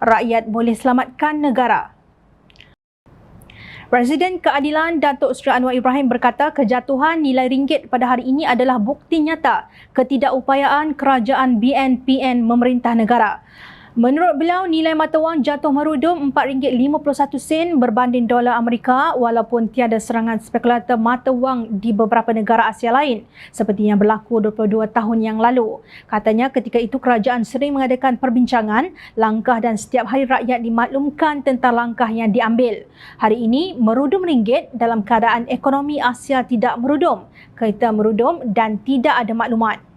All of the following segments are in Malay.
rakyat boleh selamatkan negara. Presiden Keadilan Datuk Seri Anwar Ibrahim berkata kejatuhan nilai ringgit pada hari ini adalah bukti nyata ketidakupayaan kerajaan BNPN memerintah negara. Menurut beliau, nilai mata wang jatuh merudum RM4.51 berbanding dolar Amerika walaupun tiada serangan spekulator mata wang di beberapa negara Asia lain seperti yang berlaku 22 tahun yang lalu. Katanya ketika itu kerajaan sering mengadakan perbincangan, langkah dan setiap hari rakyat dimaklumkan tentang langkah yang diambil. Hari ini merudum ringgit dalam keadaan ekonomi Asia tidak merudum, kereta merudum dan tidak ada maklumat.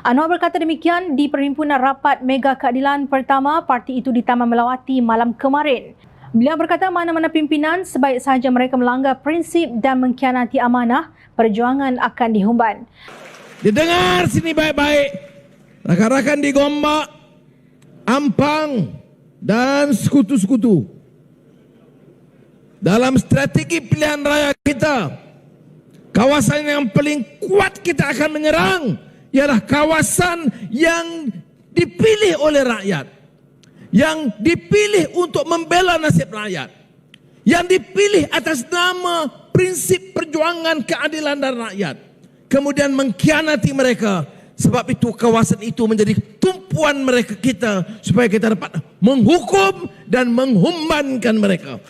Anwar berkata demikian di perhimpunan rapat Mega Keadilan pertama parti itu di Taman Melawati malam kemarin. Beliau berkata mana-mana pimpinan sebaik sahaja mereka melanggar prinsip dan mengkhianati amanah, perjuangan akan dihumban. Didengar sini baik-baik. Rakan-rakan di Gombak, Ampang dan sekutu-sekutu. Dalam strategi pilihan raya kita, kawasan yang paling kuat kita akan menyerang ialah kawasan yang dipilih oleh rakyat, yang dipilih untuk membela nasib rakyat, yang dipilih atas nama prinsip perjuangan keadilan dan rakyat, kemudian mengkhianati mereka. Sebab itu kawasan itu menjadi tumpuan mereka kita supaya kita dapat menghukum dan menghumbankan mereka.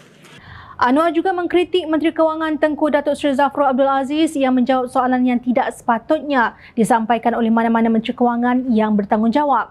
Anwar juga mengkritik Menteri Kewangan Tengku Datuk Seri Zafrul Abdul Aziz yang menjawab soalan yang tidak sepatutnya disampaikan oleh mana-mana Menteri Kewangan yang bertanggungjawab.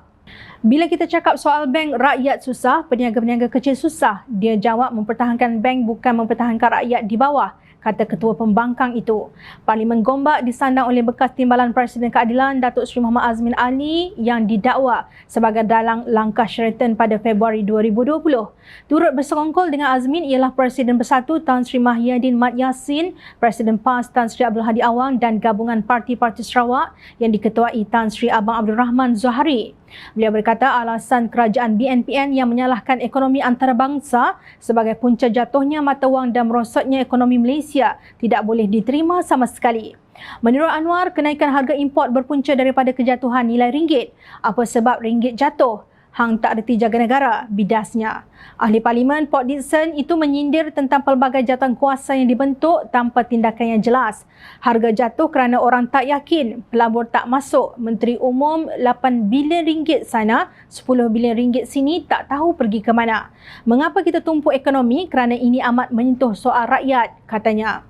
Bila kita cakap soal bank, rakyat susah, peniaga-peniaga kecil susah. Dia jawab mempertahankan bank bukan mempertahankan rakyat di bawah, kata Ketua Pembangkang itu. Parlimen Gombak disandang oleh bekas Timbalan Presiden Keadilan Datuk Seri Muhammad Azmin Ali yang didakwa sebagai dalang langkah Sheraton pada Februari 2020. Turut bersekongkol dengan Azmin ialah Presiden Bersatu Tan Sri Mahyadin Mat Yassin, Presiden PAS Tan Sri Abdul Hadi Awang dan gabungan Parti-Parti Sarawak yang diketuai Tan Sri Abang Abdul Rahman Zohari. Beliau berkata alasan kerajaan BNPN yang menyalahkan ekonomi antarabangsa sebagai punca jatuhnya mata wang dan merosotnya ekonomi Malaysia tidak boleh diterima sama sekali. Menurut Anwar, kenaikan harga import berpunca daripada kejatuhan nilai ringgit. Apa sebab ringgit jatuh? Hang tak reti jaga negara, bidasnya. Ahli Parlimen Port Dickson itu menyindir tentang pelbagai jawatan kuasa yang dibentuk tanpa tindakan yang jelas. Harga jatuh kerana orang tak yakin, pelabur tak masuk, Menteri Umum 8 bilion ringgit sana, 10 bilion ringgit sini tak tahu pergi ke mana. Mengapa kita tumpuk ekonomi? Kerana ini amat menyentuh soal rakyat, katanya.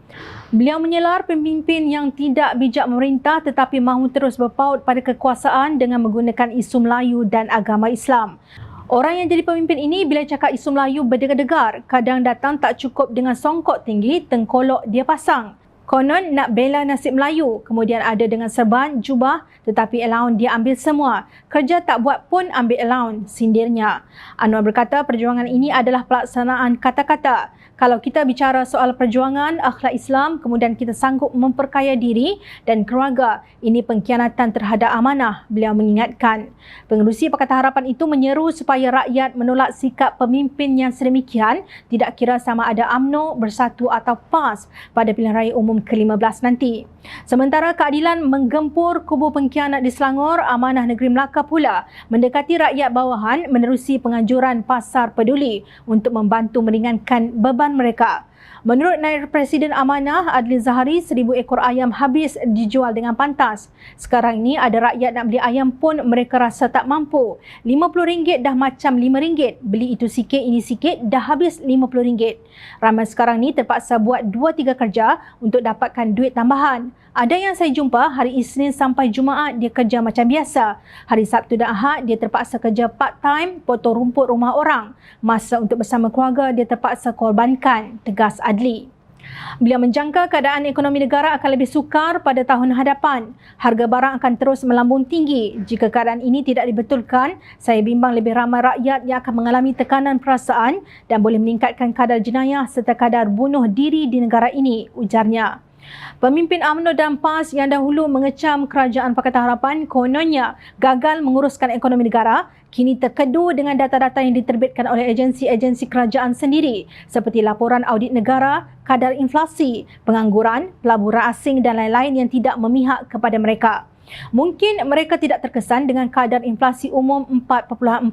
Beliau menyelar pemimpin yang tidak bijak memerintah tetapi mahu terus berpaut pada kekuasaan dengan menggunakan isu Melayu dan agama Islam. Orang yang jadi pemimpin ini bila cakap isu Melayu berdegar-degar, kadang datang tak cukup dengan songkok tinggi, tengkolok dia pasang. Konon nak bela nasib Melayu, kemudian ada dengan serban, jubah tetapi allowance dia ambil semua. Kerja tak buat pun ambil allowance, sindirnya. Anwar berkata perjuangan ini adalah pelaksanaan kata-kata. Kalau kita bicara soal perjuangan akhlak Islam, kemudian kita sanggup memperkaya diri dan keluarga, ini pengkhianatan terhadap amanah, beliau mengingatkan. Pengerusi Pakatan Harapan itu menyeru supaya rakyat menolak sikap pemimpin yang sedemikian, tidak kira sama ada UMNO, Bersatu atau PAS pada pilihan raya umum ke-15 nanti. Sementara Keadilan menggempur kubu pengkhianat di Selangor, Amanah Negeri Melaka pula mendekati rakyat bawahan menerusi penganjuran Pasar Peduli untuk membantu meringankan beban mereka. Menurut Naib Presiden Amanah Adli Zahari, 1,000 ekor ayam habis dijual dengan pantas. Sekarang ini ada rakyat nak beli ayam pun mereka rasa tak mampu. RM50 dah macam RM5. Beli itu sikit, ini sikit, dah habis RM50. Ramai sekarang ni terpaksa buat 2-3 kerja untuk dapatkan duit tambahan. Ada yang saya jumpa hari Isnin sampai Jumaat dia kerja macam biasa. Hari Sabtu dan Ahad dia terpaksa kerja part-time, potong rumput rumah orang. Masa untuk bersama keluarga dia terpaksa korbankan, tegas Adli. Beliau menjangka keadaan ekonomi negara akan lebih sukar pada tahun hadapan. Harga barang akan terus melambung tinggi. Jika keadaan ini tidak dibetulkan, saya bimbang lebih ramai rakyat yang akan mengalami tekanan perasaan dan boleh meningkatkan kadar jenayah serta kadar bunuh diri di negara ini, ujarnya. Pemimpin UMNO dan PAS yang dahulu mengecam kerajaan Pakatan Harapan kononnya gagal menguruskan ekonomi negara, kini terkedu dengan data-data yang diterbitkan oleh agensi-agensi kerajaan sendiri seperti laporan audit negara, kadar inflasi, pengangguran, pelaburan asing dan lain-lain yang tidak memihak kepada mereka. Mungkin mereka tidak terkesan dengan kadar inflasi umum 4.4%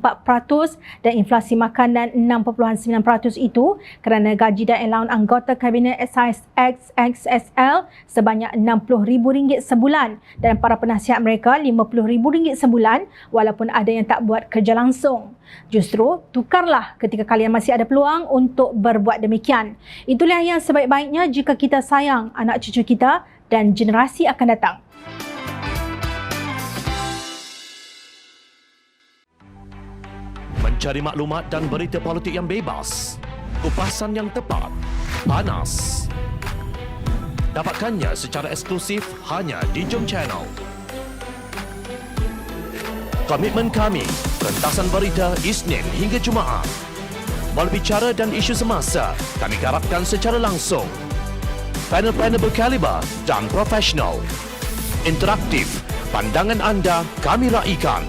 dan inflasi makanan 6.9% itu kerana gaji dan allowance anggota Kabinet SIS-XXSL sebanyak RM60,000 sebulan dan para penasihat mereka RM50,000 sebulan walaupun ada yang tak buat kerja langsung. Justru, tukarlah ketika kalian masih ada peluang untuk berbuat demikian. Itulah yang sebaik-baiknya jika kita sayang anak cucu kita dan generasi akan datang. Mencari maklumat dan berita politik yang bebas, kupasan yang tepat, panas. Dapatkannya secara eksklusif hanya di Jom Channel. Komitmen kami, pentasan berita Isnin hingga Jumaat. Berbicara dan isu semasa, kami garapkan secara langsung. Panel-panel berkaliber dan profesional. Interaktif, pandangan anda kami raikan.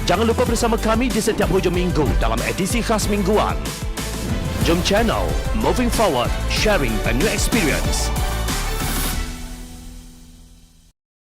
Jangan lupa bersama kami di setiap hujung minggu dalam edisi khas mingguan. Jom Channel, moving forward, sharing a new experience.